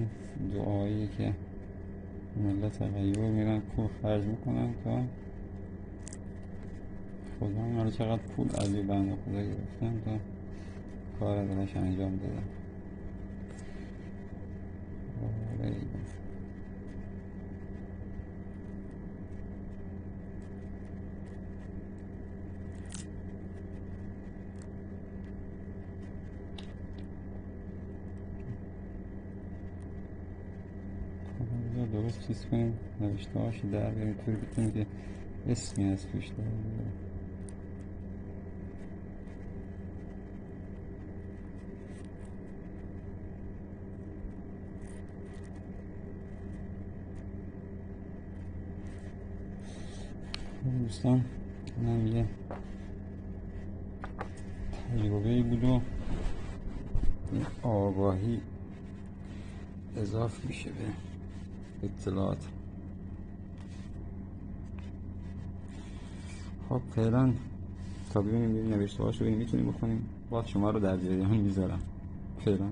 این دعایی که ملت غیور میرن پول خرج میکنن تا خدا هم چقدر پول از این بنده خدا گرفتن تا کار دلش انجام دادن. درست چیز کنیم نوشته هاشو در بیاریم طوری بکنیم که اسمی از توش در بیاریم. دوستان اینم یه تجربه‌ای بود و آگاهی اضافه میشه به اطلاعات. خب فعلا تا ببینیم نوشته هاشو ببینیم میتونیم بکنیم، باز شما رو در جریان میذارم. فعلا